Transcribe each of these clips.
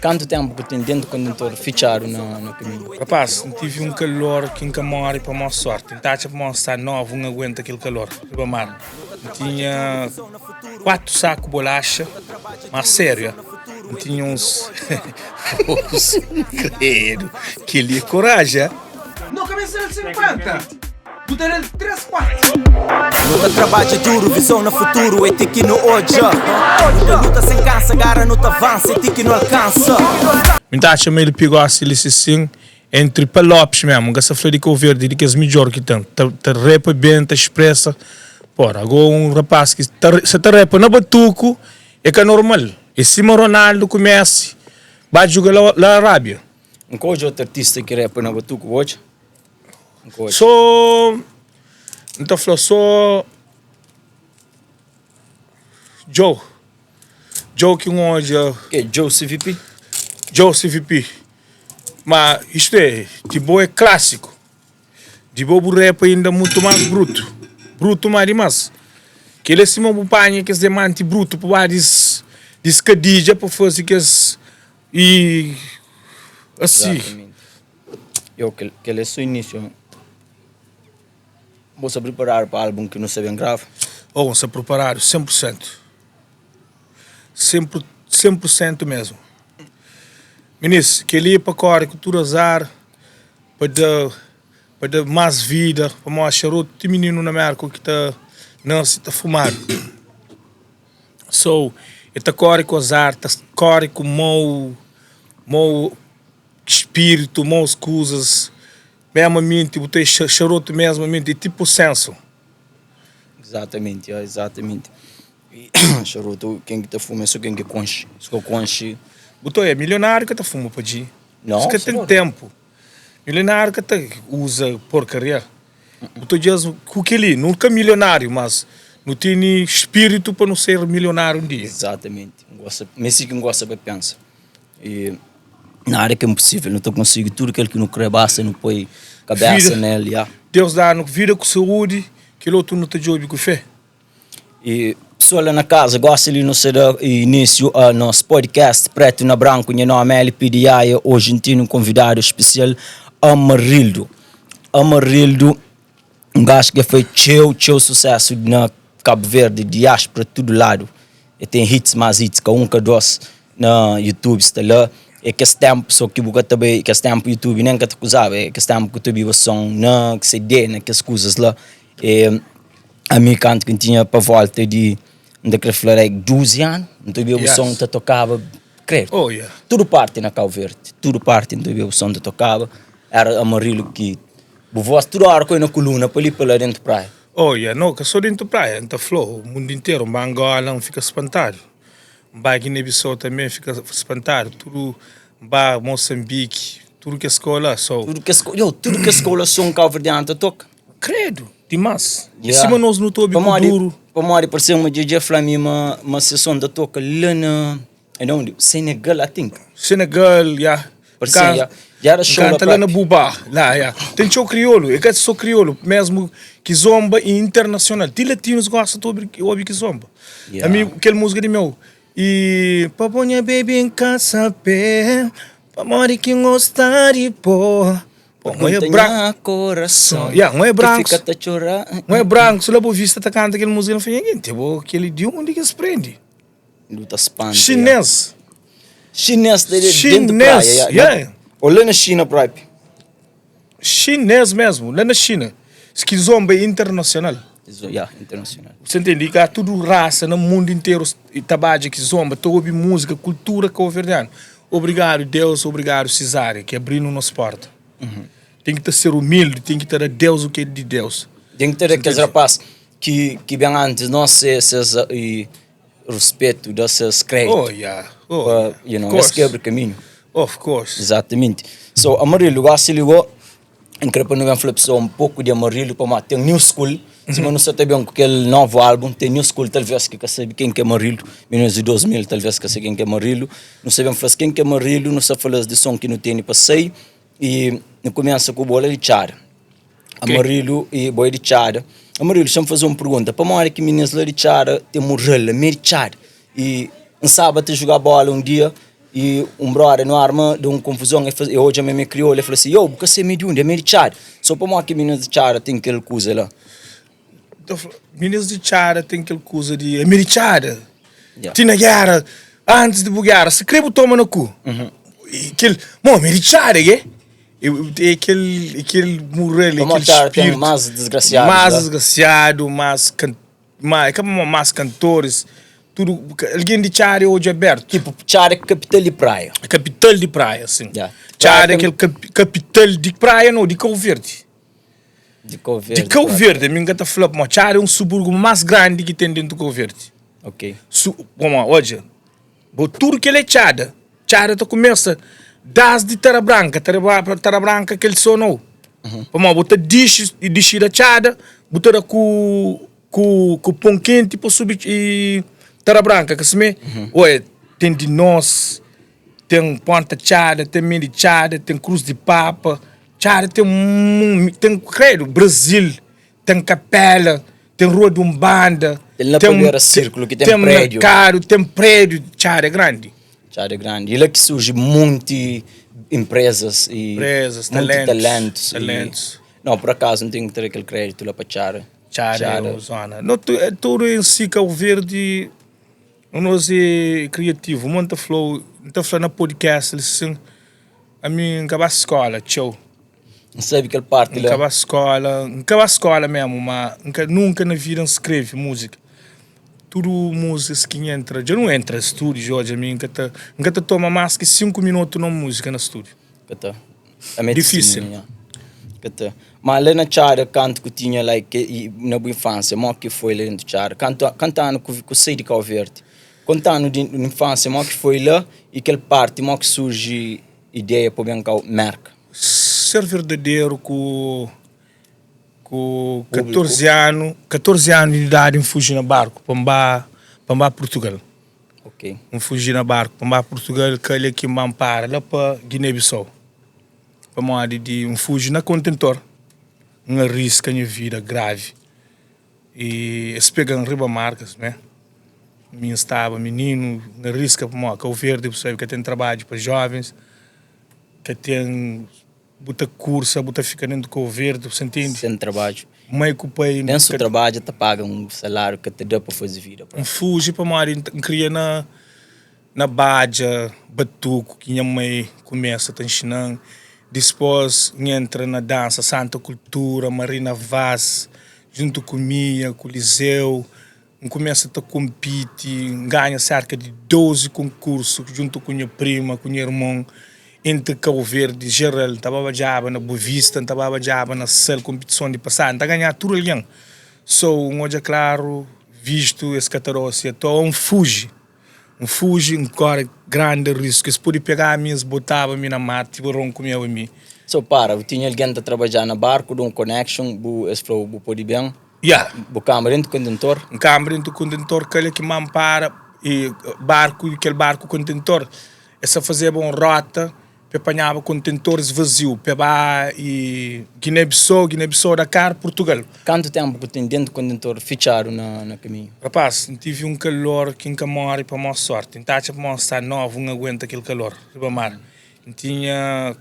Quanto tempo que tem dentro do contentor fechado no caminho? Rapaz, tive um calor que nunca morre para a minha sorte. Tentar para mostrar novo, não aguenta aquele calor. Mar. Tinha 4 sacos de bolacha, mas sério, tinha uns. Credo, que ele é coragem. Não, cabeça de 50! Botar ele 3 quartos! Luta trabalha duro, visão no futuro, é ti que não hoje. Luta sem cansa, agarra não te avança, é ti que não alcança. Então, chamei ele pegou assim, entre palopes mesmo, que essa florica verde, que é as melhor que tem. Te repa bem, te expressa. Porra, agora um rapaz que se te repa na batuco, é que é normal. E se o Ronaldo começa, vai jogar na Arábia. Um outro artista que repa na batuco hoje? Só. Então, falou só. Joe que hoje. Que Joe CVP? Joe CVP. Mas isto é, de boa é clássico. De boa o rap ainda muito mais bruto. Bruto mais. Que ele é assim uma panha que é demante bruto para vários descadilha para fazer que e assim. Exatamente. Eu que ele é seu início. Você preparar para o álbum que não se bem grave? Ou se preparar 100%. 100% mesmo. Ministro, que ele é para correr cultura azar, para dar mais vida, para mostrar outro menino na América que está fumando. So, ele está corre com azar, está corre com mau espírito, maus coisas. Mesmamente, botei charuto mesmamente, tipo senso. Exatamente. Charuto, quem que fuma é só quem que conche. Só conche. Botou é milionário que está fuma para ti. Não, isso que tem tempo. Milionário que usa porcaria. Botou dias com que ele nunca milionário, mas não tem espírito para não ser milionário um dia. Exatamente. Mas sim que gosta de pensar. E na área que é impossível, não consigo tudo aquilo que não quer basta, não põe cabeça vida, nele. Yeah. Deus dá vida com saúde, que o outro não te joga com fé. E pessoal lá na casa, gosta de nos dar início ao nosso podcast Preto na Branco, meu nome é LPDI, hoje tenho um convidado especial, Amarildo, um gajo que fez teu sucesso na Cabo Verde, diáspora, todo lado. E tem mais hits, que um, que dois na YouTube, está lá. É que esse tempo, só que eu também, que esse tempo YouTube nem que te acusava, é que esse tempo que tu viu som, na que CD, naquelas coisas lá. E a minha canto que tinha para volta de daquele floresta 12 anos, então viu o som que tocava, creio. Oh, yeah. Tudo parte na Cabo Verde, tudo parte, então viu o som que tocava, era Amarildo que, o voz toda hora com na coluna, para ali pela dentro da praia. Oh, yeah, não, que só dentro da praia, então flow, o mundo inteiro, o Angola fica espantado. Ba Guiné-Bissau também fica espantado, tudo ba Moçambique, tudo que a escola só. Tudo que a escola são cabo-verdiano toca. Credo, demais. E cima nós não estamos duro. Para mim, por ser uma DJ Flami, uma sessão da toca lá na Senegal, I think. Senegal, yeah. Já era show canta lá na Buba, lá, yeah. Tem show crioulo, é que só crioulo, mesmo que zomba e internacional. Tem latinos que gostam de ouvir que zomba. A mim, aquela música de meu. E paponha baby em casa pé, pa mori que gostar de pôr. Não é branco, coração. Não é branco. Fica a chorar. Não é branco, se lá vista tá canta aquela música não foi ninguém. Tipo aquele de onde que se prende? Luta espanta. Chinês dentro da praia. Yeah. Olha na China, praia. Chinês mesmo, lá na China. Que zomba é internacional. Internacional. Você entende? Que há tudo raça no mundo inteiro e trabalha que zomba, tu ouve música, cultura cabo-verdiana. Obrigado Deus, obrigado Cesária, que abriu nossa porta. Tem que ser humilde, tem que ter a Deus o que é de Deus. Tem que ter aqueles rapazes que bem antes não se respeito desses créditos. Esse quebra caminho. Of course. Exatamente. So, Amarildo, gosto de ligar. Increpa não vem falar um pouco de Amarildo para ter New School. Se não sabe bem aquele novo álbum, tem New School, talvez que sabe quem que é Amarildo. Menos de 2000, talvez que sabe quem que é Amarildo. Não sabe falar quem que é Amarildo, não sabe falar de som que não tem para sair. E não começa com o bola de chara. Amarildo e boi de chara. Amarildo, deixa-me fazer uma pergunta. Para uma hora que meninas lá de chara tem morrela, meio de chara. E um sábado jogar bola um dia e brother no arma de confusão e hoje me criou ele falou assim yo porque você me de me char só para que meninos de char tem aquela coisa lá meninos de char tem aquela coisa de americhada yeah. guerra antes de bugar se crebo toma no cu aquele americhada aquele morreu aquele espírito mais desgraciado mais cantores tudo alguém de Chare hoje é aberto tipo Chare é capital de praia sim yeah. Chare é aquele capital de praia não de Cabo Verde de Cabo Verde minha gata falou mas Chare é um subúrbio mais grande que tem dentro do Cabo Verde ok hoje tudo que ele é Chare tá começa das de Terra Branca que ele sonou bota dish da Chare bota com pão quente para subir e Terra Branca que se me tem de nós tem Ponta Chade tem Mini Chade tem Cruz de Papa Chade tem credo Brasil tem Capela tem Rua de Umbanda tem círculo que tem prédio mercado tem prédio Chade é grande e lá que surge muitas empresas e talentos não por acaso não tem que ter aquele crédito lá para Chade zona não tudo em si Cabo Verde nós é criativo muita flow então na podcast assim a mim acaba a escola tchau não sabe aquela parte lá acaba a escola mesmo mas nunca na vida escreve música tudo músicas que entra já não entra estúdio hoje a mim nunca toma mais que 5 minutos na música no estúdio é difícil mas lá na Chara canto que tinha like na boa infância mas que foi lá dentro de Chara cantando com sei de Cabo Verde contando de infância mas que foi lá e aquela parte mas que surge ideia para bem cá merca ser verdadeiro com 14 anos de idade fugir na barco para Portugal ok fugir na barco para Portugal que ele aqui me para lá para Guiné-Bissau para modo de fugir na contentor risco a minha vida grave e se pegam riba marcas né minha estava menino na risca para Cabo Verde pessoal que tem trabalho para jovens que tem buta cursa buta fica dentro do Cabo Verde você entende sem trabalho meio que o pai penso que trabalho te paga salário que te dá para fazer vida fugir para modo cria na Badia batuco que minha mãe começa a ensinar depois entra na dança Santa Cultura Marina Vaz junto com Mia com o Liceu começa a competir ganha cerca de 12 concursos junto com minha prima com meu irmão entre Cabo Verde geral estava já na Boa Vista estava já na cel competição de passar está ganhar tudo ali hoje é claro visto esse catarose então fuge corre grande risco se pode pegar minhas botava-me na mata tipo ronco meu a mim eu tinha alguém a trabalhar na barco de connection esse flow pode bem o câmara dentro do contentor que ele que me ampara e aquele barco contentor essa fazia uma rota apanhava contentores vazios para Guiné-Bissau Dakar Portugal quanto tempo que tem dentro do contentor ficharam na caminho rapaz tive um calor que nunca morre para a sorte então para mostrar novo não aguenta aquele calor riba mar tinha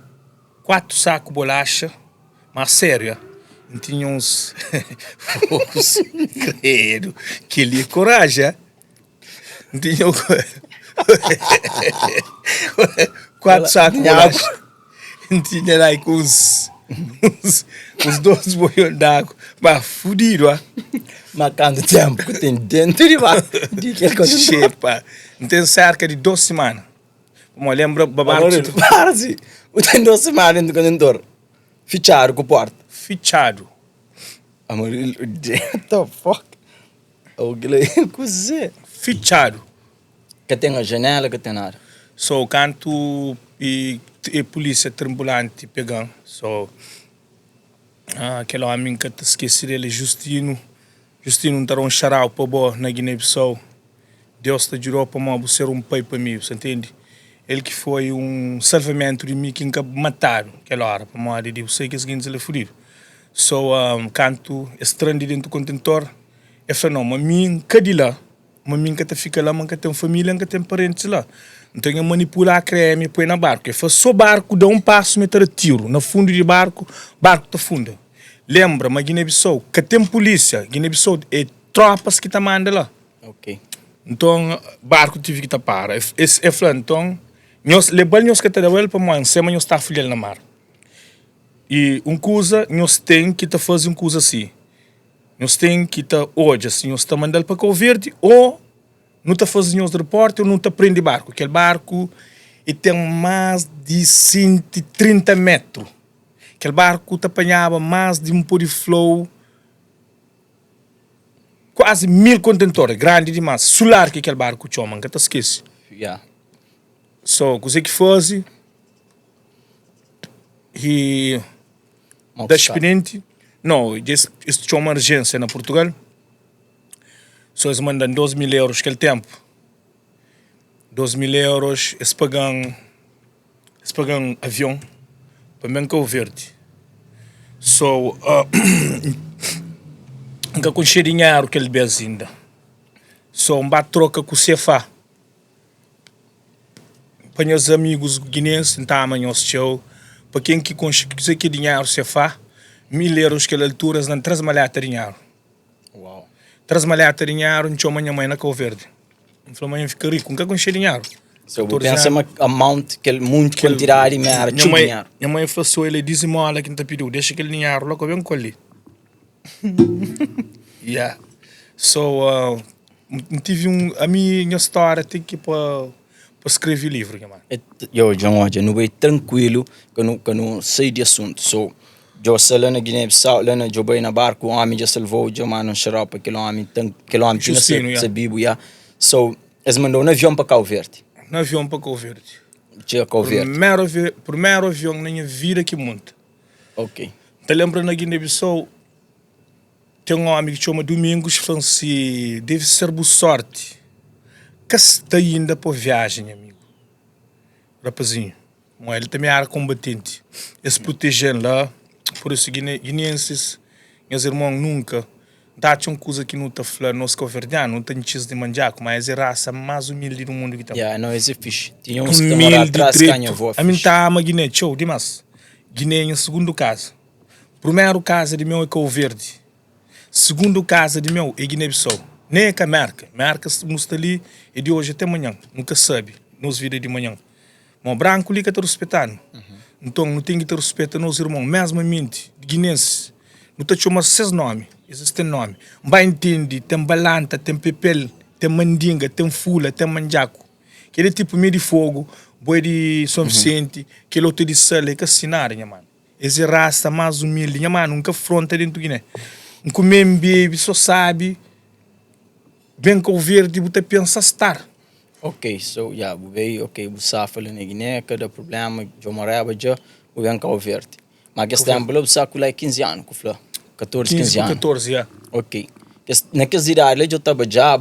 4 sacos de bolacha mas sério tinha uns focos credo que ele é coragem tinha 4 sacos de bolacha tinha lá com uns 12 boiões d'água mas fudido mas quanto tempo que tem dentro de aquele contentor tem cerca de 2 semanas como eu lembro para-se tem 2 semanas dentro do contentor ficharam com o porto fichado amor what the fuck fichado que tem a janela que tem nada canto e polícia trambulante pegando aquele homem que te esqueci dele Justino está um charal para boa na Guiné-Bissau Deus te jurou para mim ser um pai para mim você entende ele que foi salvamento de mim que nunca mataram aquela hora para mim eu sei que esse gente ele furido canto estranho dentro do contentor eu falei não mas mim que de lá mas mim que fica lá mas que tem família que tem parentes lá Então eu manipular a creme e põe na barco. Eu faço só barco, dá um passo, meter tiro. No fundo de barco, barco tá funda. Lembra, mas Guiné-Bissau, que tem polícia. Guiné-Bissau é tropas que tá manda lá. Ok. Então, barco tive que tapar. É falando, então, nós levamos que tá para mãe, sempre nós está filhando na mar. E coisa, nós tem que tá fazer coisa assim. Nós tem que tá hoje, assim, nós tá mandando para Cabo Verde, ou não está fazendo os reportes, ou não está prende barco. Aquele barco e tem mais de 130 metros. Aquele barco te apanhava mais de pôr de flow, quase 1000 contentores, grande demais. Solar que aquele barco chama, que te esquece. Yeah. So, coisa que faz e Mal da pescado. experiente, não, isso tinha uma emergência na Portugal. Só eles mandam 2.000 euros aquele tempo. 2.000 euros, eles pagam avião para bem Cabo Verde. So, nunca conheci dinheiro que ele bez ainda. So, bate troca com o CFA. Para os amigos guineenses, então amanhã o show. Para quem que consegue que dinheiro CFA, 1.000 euros que altura, não traz malhata dinheiro. Uau. Traz malhata dinheiro, não tinha amanhã mãe na Cabo Verde. Não falou, amanhã fica rico, nunca conheci dinheiro. So, pensa uma amount que ele muito quantidade de dinheiro, dinheiro. Minha mãe falou assim, ele disse mola que não te pediu, deixa aquele dinheiro logo bem colhi. Yeah. So, tive a minha história tem que para escrever livro, minha mãe. Eu, John, hoje, não é tranquilo que eu não sei de assunto. So, eu sei lá na Guiné-Bissau, lá na Jobai na barco, o homem já salvou, já mano um xarope, aquele homem tinha sabido, yeah. So, eles mandou um avião para Cabo Verde. Um avião para Cabo Verde. Tinha Cabo Verde. Primeiro avião na minha vida que monta. Ok. Te lembra na Guiné-Bissau, tem um homem que chama Domingos, falou assim, deve ser boa sorte. Que está indo para viagem, amigo. Rapazinho. Ele também era combatente. Eles protegem lá. Por isso, guineenses, meus irmãos, nunca. Dá uma coisa que não está falando, nós caverdianos, não tem chance de manjaco, mas é a raça mais humilde do mundo que tem. Yeah, não, esse é fixe. Tinha uns que moravam atrás de canha, avó. A mim está a Guiné, show, demais. Guiné é o segundo caso. Primeiro caso de meu é Cabo Verde. Segundo caso de meu é Guiné-Bissau. Nem é que a marca. A marca está ali é de hoje até amanhã. Nunca sabe. Nos vidas de manhã. Mas branco ali que está respeitando. Então não tem que ter respeito nos irmãos. Mesmamente, guinenses. Não te chama seis nomes. Existem nomes. Vai entender. Tem balanta, tem pepel, tem mandinga, tem fula, tem manjaco. Aquele tipo meio de fogo, boi de São Vicente, aquele outro de sal, é que assinar, minha mano. Esse raça mais humilde, minha mano, nunca afronta dentro do Guiné. Um comer bebe, só sabe. Bem que o verde, você pensa estar. Ok, so, yeah, veio, ok, você fala na Guiné, cada problema, eu morava já, eu venho Cabo Verde. Mas que tempo, eu saco lá 15 anos, 14, 15 anos. 14, yeah. Ok. Naquelas idades, eu estava já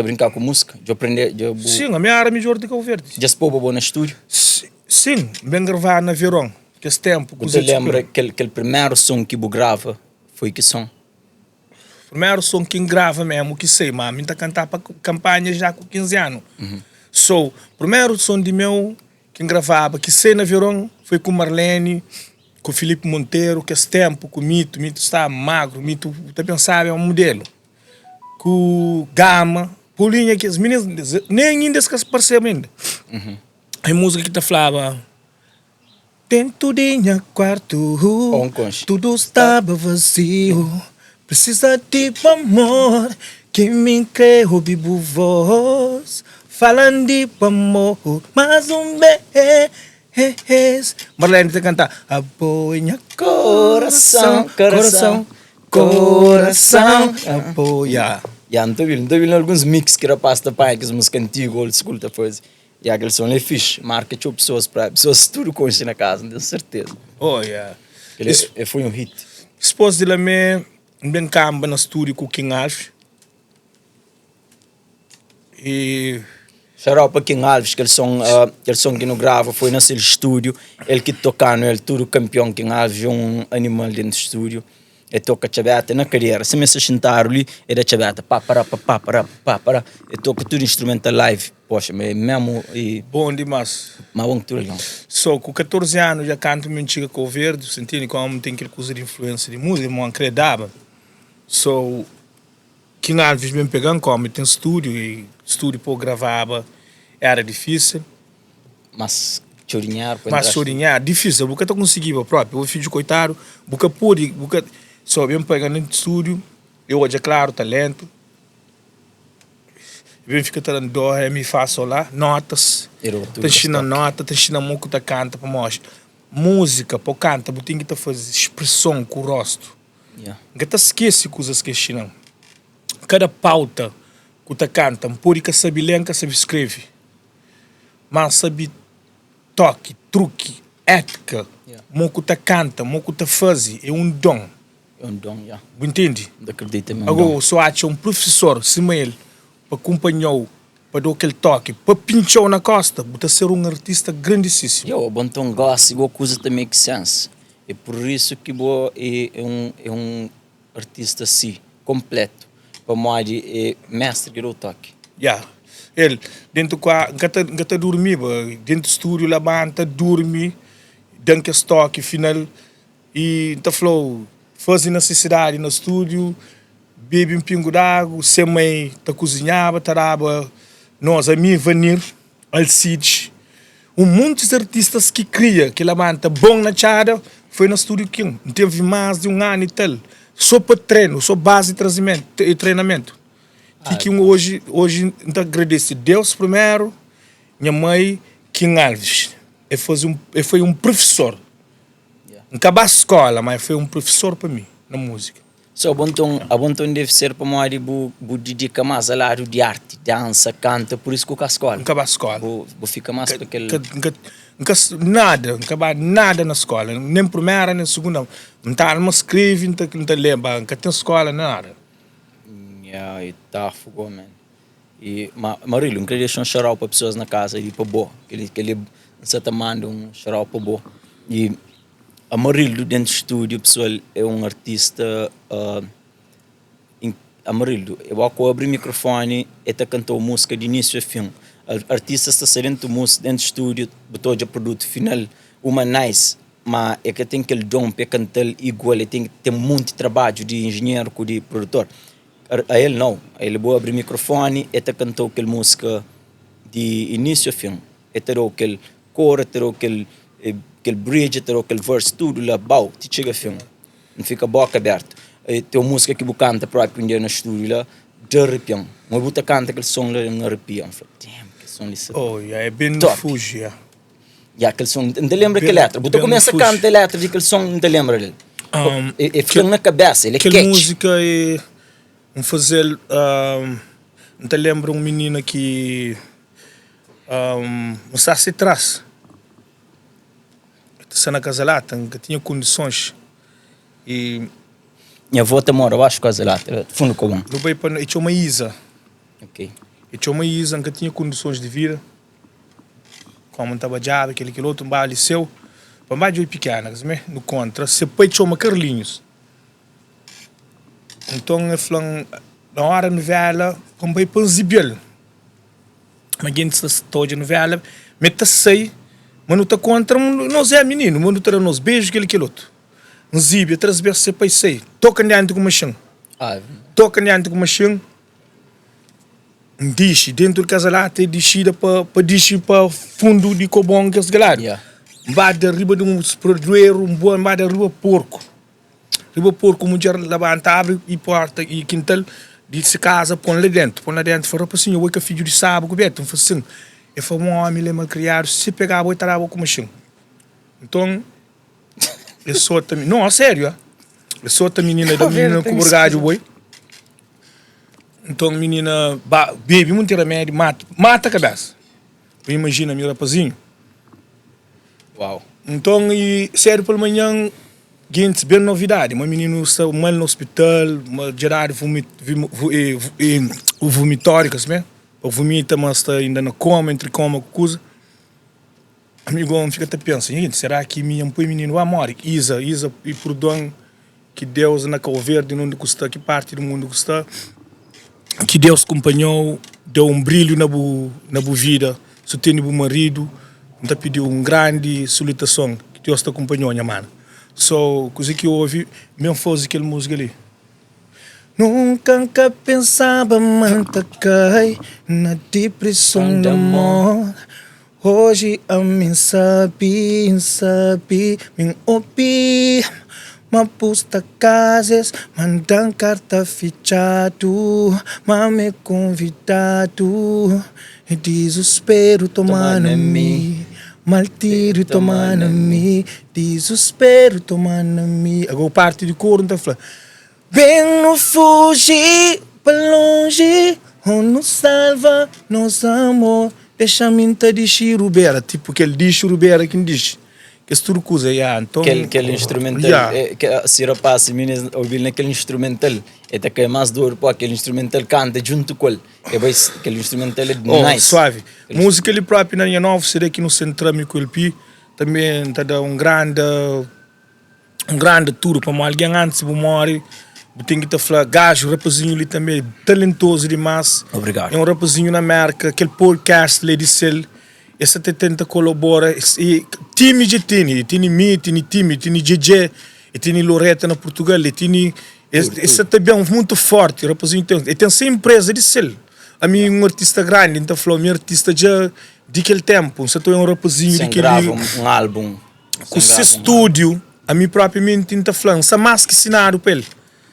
brincar com música, eu aprendi, Sim, a minha era melhor de Cabo Verde. já se pôs no estúdio. Sim, bem gravar na verão, que esse tempo. Você lembra que aquele primeiro som que eu grava foi que som? Primeiro som que grava mesmo, que sei, mas a mim tá cantar para campanha já com 15 anos. So, primeiro som de meu que gravava, que sei na verão, foi com Marlene, com Felipe Monteiro, que esse tempo, com o Mito está magro, o Mito, você pensava, é um modelo. Com Gama, Paulinha, que as meninas, nem ainda se percebem ainda. A música que te falava, dentro de minha quarto, tudo estava vazio, precisa de amor, que me creu, vivo voz, falando de amor, mas beijo. Marlene te cantar apoia coração, apoia. Já, não estou vendo alguns mix que rapaz da pai, que as músicas antigas, old school, depois. E aquele som é fixe, marca tinha pessoas tudo com isso na casa, tenho certeza. Oh, yeah. Ele foi um hit. Depois de lá, bem camba no estúdio com o King Alves. E Shout para King Alves, aquele som que não grava, foi nesse estúdio, ele que tocando, ele tudo campeão, King Alves, um animal dentro do estúdio. e toca chabeta na carreira. Se me se sentar ali, é da chabeta, pá, para, e toca tudo instrumental live. Poxa, mesmo e Bom demais. mas vamos tudo ali. So, com 14 anos já canto me antiga com o verde, sentindo como tem aquele coisa de influência de música, não acreditava. So, que às vezes me pegando como tem estúdio e estúdio para gravava era difícil, Mas chorinhar, mas chorinhar difícil, porque eu consegui próprio, o filho coitado, porque pude, porque só bem pegando no estúdio, eu hoje é claro talento, eu fico tendo dó, me faço lá, notas, tá ensinando nota, tá ensinando muito que canta para mostrar. Música, para canta, você tem que fazer expressão com o rosto. Yeah. Não esquece coisas que ensinam. Cada pauta que você canta, pode que sabe ler, que sabe escrever. Mas sabe toque, truque, ética, Yeah. mo que canta, mo que faz, é um dom. É um dom, já. Entende? Não acredito mesmo. Agora, só acha um professor, se ele para acompanhar, para dar aquele toque, para pinchar na costa, você ser um artista grandíssimo. Eu, bom tom gosto, igual coisa também que sense. É por isso que vou é um artista assim, completo. Para mim, é mestre que eu toque. Yeah. Ele, dentro do gata dormir, dentro do estúdio, lá banta, dormir, dentro do estoque final, e então falou, faz necessidade no estúdio, bebe um pingo d'água, se mãe tá cozinhava, taraba, nós a mim venir, Alcides, monte de artistas que cria, que lá banta bom na chada, foi no estúdio King, não teve mais de um ano e tal, só para treino, só base de treinamento. Que hoje então agradeço Deus primeiro, minha mãe, King Alves. Ele foi um professor. Yeah. Não acabou a escola, mas foi um professor para mim, na música. So, a bom tom deve ser para mim, vou dedicar mais ao lado de arte, dança, canta, por isso que eu com a escola. Não acabou a escola. Vou ficar mais para aquele... Não acabou nada na escola, nem primeira, nem segunda. Não escreve, não lembra, não tem escola, nada. Yeah, e tá fogo, man. E Marilo, não queria deixar um xarope para pessoas na casa e para boa. Que ele se tá manda um xarope para boa. E a Marilo dentro do estúdio, pessoal, é um artista. A Marilo, eu abri o microfone e tá cantou música de início a fim. Artista está saindo música dentro do estúdio, botou já produto final, uma nice. Mas é que tem aquele dom para cantar igual, ele tem que ter muito trabalho de engenheiro com de produtor. A ele não, ele vou abrir o microfone e cantou aquela música de início a fim. Ele terou aquele coro, terou aquele bridge, terou aquele verse, tudo lá, bau, te chega a fim. Não fica boca aberta. Tem uma música que você canta próprio no estúdio lá, de arrepião. Mas você canta aquele som lá, um arrepião. Eu falei, damn, que som isso. Oh, yeah, é bem fugi, yeah. E aquele som, não te lembra que letra. Você começa a cantar a letra de aquele som, não te lembra dele. E fica na cabeça, ele é aquela catch. Música é fazer, não te lembra um menino que está se atrás, está na casa lá, que tinha condições e Minha avó te mora, eu acho, quase lá, fundo com um. do bem para e tinha uma Isa, Ok. e tinha uma Isa que tinha condições de vida, como estava já aquele outro bairro liceu, para mais de pequena, no contra, se depois tinha uma Carlinhos. Então eu falei, na hora da novela, comprei para um zibel. Mas quem está de novela, meta sei, mas não está contra, nós é menino, mas não está nos beijos, aquele outro. Um zibel, três vezes você sei, toca dentro com o machão. Toca dentro com o machão. Dixe, dentro do casalate, descida para descer para fundo de cobão que é galera. Yeah. Vai de riba de um produeiro, um bom, vai de riba porco. Riba porco, mulher levanta, abre e porta e quintal, disse casa, põe lá dentro, fala para assim, eu que filho de sábado, coberto, assim. Eu falo, um homem, ele é mal criado, se pegar, eu estará com o machão. Então, eu sou também, não, sério, eu sou também menina da menina com o burgado, boi. Então, menina, bebe muito remédio, mata a cabeça. Eu imagino, meu rapazinho. Uau. Então, e sério, pela manhã, gente, bem novidade. Uma menina está mal no hospital, uma gerar o vomitório, né? O vomita, mas está ainda na coma, entre coma, coisa. Amigo, fica até pensando, gente, será que minha menino vai morrer? Isa, e por dono, que Deus na Cabo Verde onde custa, que parte do mundo custa, que Deus acompanhou, deu um brilho na bu vida, sustendo o marido, então pediu grande solicitação, que Deus te acompanhou, minha mano. So, coisa que eu ouvi, mesmo fosse aquela música ali. Nunca pensava manta cai na depressão do amor. Hoje a mim sabe, me ouvi. Ma pusta casas, mandam carta fichado, ma me convidado. E desespero tomando-me, maltiro tomando-me, desespero tomando-me. Agora parte de coro, então fala. Vem no fugir para longe, ou nos salva, nos amor. Deixa-me de chirubera, tipo aquele de chirubera que diz. Que é tudo coisa, então... Aquele instrumental, se rapaz, se meninas ouvir aquele instrumental, é que é mais duro, pô, aquele instrumental canta junto com ele. Aquele instrumental é nice. Suave. Música ele próprio na minha nova, será que no centrame com ele, também está dando um grande tour para alguém antes de morrer. Tem que falar, gajo, o rapazinho ali também, talentoso demais. Obrigado. É um rapazinho na América, aquele podcast ali de Cel, esse até tenta colaborar. E time de tem mim, tem time, tem DJ, e tem Loreta na Portugal, e tem... Esse também é muito forte, o rapazinho tem... E tem essa empresa de Cel. A mim um artista grande, então falou, meu artista já de aquele tempo, você tem um rapazinho de aquele... um álbum. Com esse estúdio, a mim propriamente tenta falar, essa máscara cenário para ele.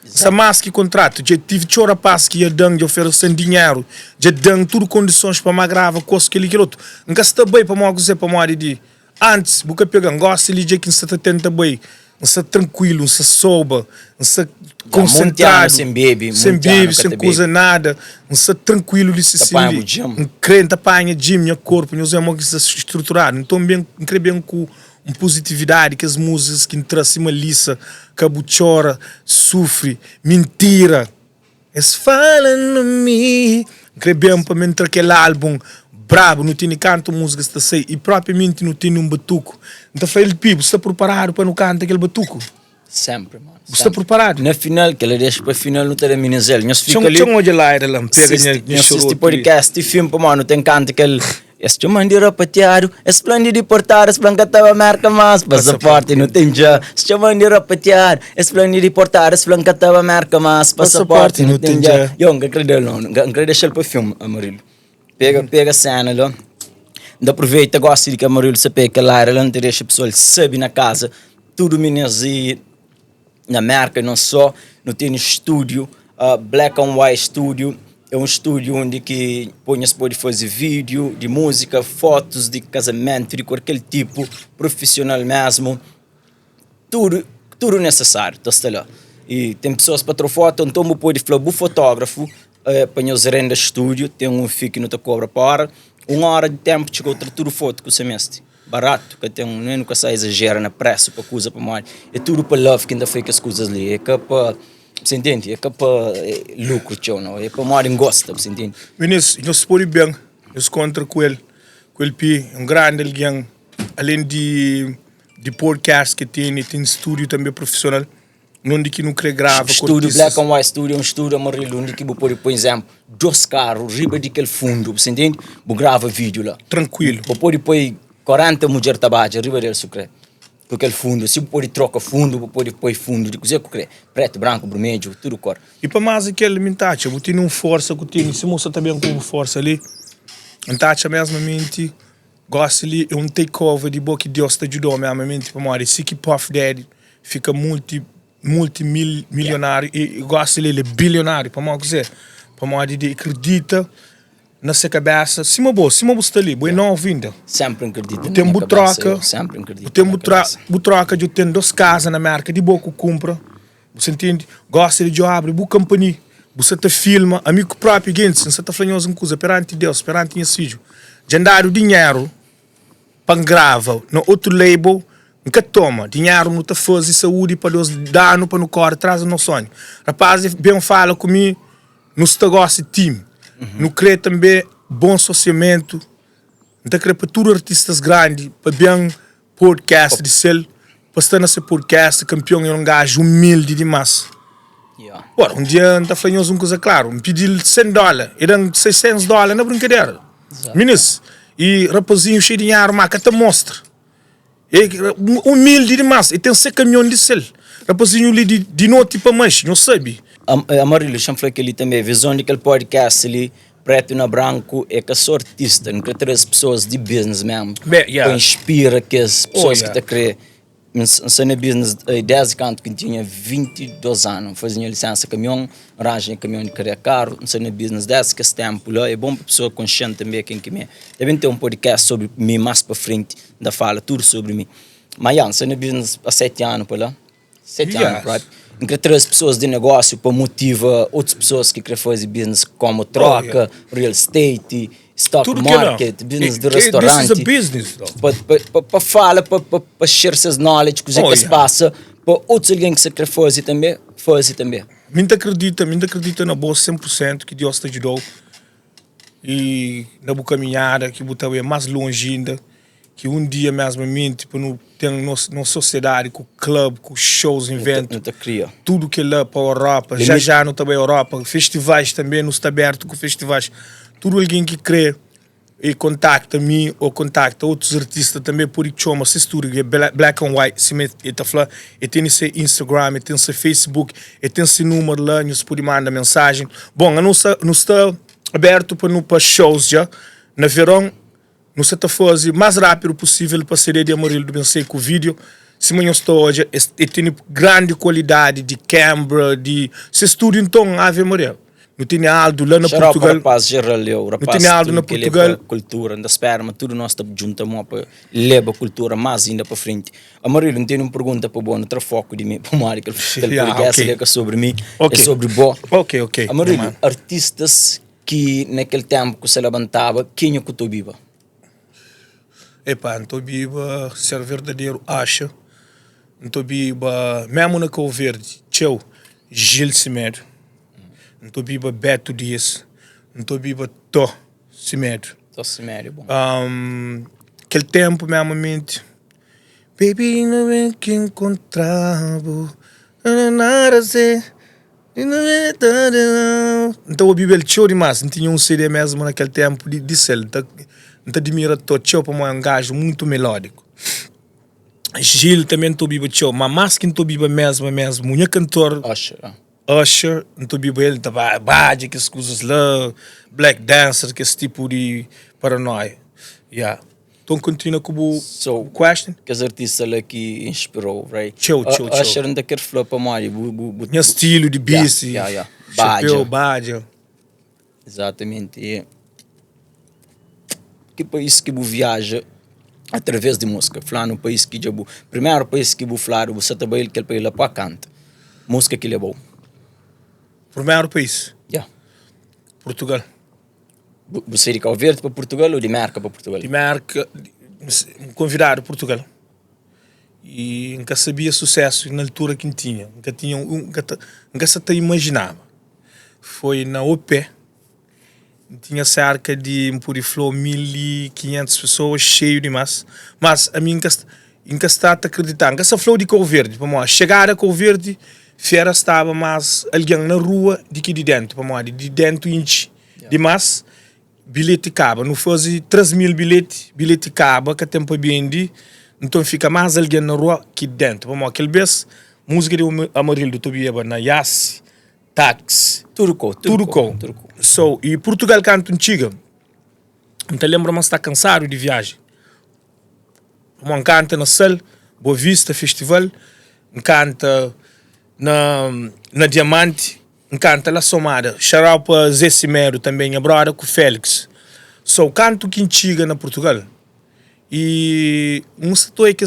Essa máscara contrato, já tive chora paz que ia dando, oferecendo dinheiro, já dando tudo condições para me gravar, coisa que ele quer outro. Nunca está bem para me dizer, para me dizer. Antes, porque pegar, gosta de dizer que você está tendo bem, você tranquilo, você soba, você concentrado, sem bebe, sem coisa nada, você tranquilo, ele se sente, crente, apanha gym, meu corpo, meus irmãos estruturado. Então, bem, bem com positividade, que as músicas que trazem uma liça, que a chora, sofre, mentira. Eles falam no mim. Bem para mim aquele álbum brabo, não tem canto músicas está sei e propriamente não tem um batuco. Então foi ele pipo, está preparado para não cantar aquele batuco? Sempre, mano. Está preparado? Na final, que ele deixa para a final, não tem a Minezel. Nós fica ali... Tinha um de lá, ele assiste podcast e filme, para mano, tem canto aquele... Este mandiro pateado, esplêndido portar, esplancatava marca mas passaporte não tem já. Este mandiro pateado, esplêndido portar, esplancatava marca mas passaporte não tem já. Eu não acredito não acredito deixar para filme, Amarillo. Pega a cena lá. Ainda aproveita, gosta de que Amarillo se pega lá, ele não deixa a pessoa sabe na casa, tudo minas e na marca não só, não tem estúdio, Black and White Studio. É um estúdio onde que pode fazer vídeo de música, fotos de casamento, de qualquer tipo, profissional mesmo. Tudo necessário, está lá. E tem pessoas para tirar foto, então pode falar, o fotógrafo, para nos render estúdio, tem um fique no cobra para 1 hora de tempo, chegou outra tudo foto com o semestre. Barato, que tem nunca sai exagera na pressa para coisa para mais. É tudo para love que ainda fez as coisas ali, é para... Você entende? É para lucro, tchau, não? É para morrer em gosta, você entende? Vinícius, nós pode bem, nós contra com ele pi, grande alguém, além de podcast que tem estúdio também profissional, onde que não quer gravar. Estúdio Black and White Studio é um estúdio Amarillo, onde que pode, por exemplo, 2 carros, riba de aquele fundo, você entende? Vou gravar vídeo lá. Tranquilo. Pode pôr 40 mulheres tabaco, riba dele, sucre. Com aquele fundo, se pode trocar fundo, pode pôr fundo de coisa que preto, branco, vermelho, tudo cor. E para mais aquele mintacha, eu tenho força que tem, se moça também com força ali, mintacha mesmamente, gosta ali, é um takeover de boa que Deus te ajudou mesmamente para morrer, se que Puff Daddy fica multimilionário e gosta ali, ele é bilionário, para morrer, de acredita na sua cabeça, cima está ali, boa não vinda. Sempre acredito. O tempo troca, sempre acredito. O tempo troca de ter 2 casas na marca, de boa que compra, você entende? Gosta de abre, boa companhia, você te filma, amigo próprio, gente, você está falando uma coisa perante Deus, perante esse filho, de andar o dinheiro para gravar no outro label, nunca toma, dinheiro não te faz saúde para Deus dar para no corpo, traz no sonho. Rapaz, bem fala comigo, não se gosta de time. Não crê também bom associamento, não crê para todos artistas grandes, para bem podcast de sel, estar nesse podcast, campeão é um gajo humilde demais. Yeah. Ora, um dia está falando uma coisa claro, me pediu $100, eram $600 na brincadeira. Meninas, e rapazinho cheio de dinheiro, mas que te mostra. É humilde demais, e tem 6 caminhões de sel. Rapazinho ali de noite para mais, não sabe. Amarillo, deixa eu falar que ele também, a visão daquele podcast ali, preto na branco, é que sou artista, não quero as pessoas de business mesmo. Yeah. Que inspira que as pessoas yeah. que te criam. Eu na business, desde quando eu tinha 22 anos, fazia licença caminhão, arranjei caminhão de carregar carro, eu na business desde que esse tempo lá, é bom para a pessoa consciente também quem que é. Devem ter um podcast sobre mim mais para frente, da fala tudo sobre mim. Mas eu na business há 7 anos por lá, 7 anos, right? Eu quero trazer pessoas de negócio para motivar outras pessoas que querem fazer business como troca, real estate, stock Tudo market, business de restaurante. This is a business, Para falar, para share seus knowledge, que que se passa, para outros alguém que se quer fazer também. Muito acredita na boa 100% que Deus te ajudou. E na boa caminhada, que você é mais longe ainda. Que um dia mesmo, tipo, ter na sociedade, com o clube, com shows, eventos, tudo que é lá para a Europa, já não também Europa, festivais também, não está aberto com festivais. Tudo alguém que crê e contacta mim ou contacta outros artistas também por chama se estuda black and white se está falando e tem esse Instagram e tem esse Facebook e tem esse número lá nos pode mandar mensagem. Bom, não está aberto para shows já na verão. Não se está fazendo o mais rápido possível para ser de Amarillo do Bensei com o vídeo. Se amanhã estou hoje, tem grande qualidade de câmera, de... Se estuda então, Ave Maria. Não tem Aldo lá na Portugal. Rapaz geral, rapaz, não tem Aldo na Portugal. Cultura, da esperma, tudo nós estamos juntamos para levar a cultura mais ainda para frente. Amarillo, não tem uma pergunta para bom, não foco de mim, para o Mário, que ele é sobre mim, é sobre bom. Ok. Amarillo, artistas que naquele tempo que se levantava, quem é que tu viva? Epá, não biba ser verdadeiro, acha. Não biba, mesmo na Cabo Verde, tchau, Gil Cimedo. Não biba Beto Dias. Não biba Tó Cimedo. Tó Cimedo, bom. Aquele tempo, mesmamente, baby, não é que encontrava, nada a ser. Então, o Bíblia tchau demais, não tinha um CD mesmo naquele tempo de selo. Não te admira todo, tchau, para um gajo muito melódico. Gil também não biba tchau, mas mais que não biba mesmo, minha cantor. Usher, não biba ele, tava bad, que as coisas lá, black dancer, que esse tipo de paranoia. Yeah. Então continua com o question. Que os artistas lá que inspirou, right? Tchau. Usher ainda quer falar para Mário. Tinha estilo de bici, chapéu, badja. Exatamente. Que país que você viaja através de música? Falar no país que eu primeiro país que você falar, você também aquele país lá para canta. Música que é bom. Primeiro país? Yeah. Portugal. Você de Cabo Verde para Portugal ou de Merca para Portugal? De Merca, convidado Portugal. E nunca sabia sucesso na altura que tinha. Nunca se até imaginava. Foi na OP. Tinha cerca de, por flow, 1.500 pessoas, cheio de massa. Mas a mim nunca está a acreditar. Nunca se falou de Cabo Verde. Chegar a Cabo Verde, fera estava mais alguém na rua de que de dentro. De dentro, de massa. Bilhete acaba, não faz 3.000 bilhete acaba, que tempo bem de, então fica mais alguém na rua que dentro. Vamos aquele vez, música de Amarillo do Tobiaba na Yassi, Táxi, Turco. So, e Portugal canta antiga, não te lembra, mas está cansado de viagem. Vamos canta na Sal, Boa Vista Festival, canta na Diamante, canta lá somada, xarau para Zé Cimedo também, a brother com o Félix. So, canto que antiga na Portugal. E um setor que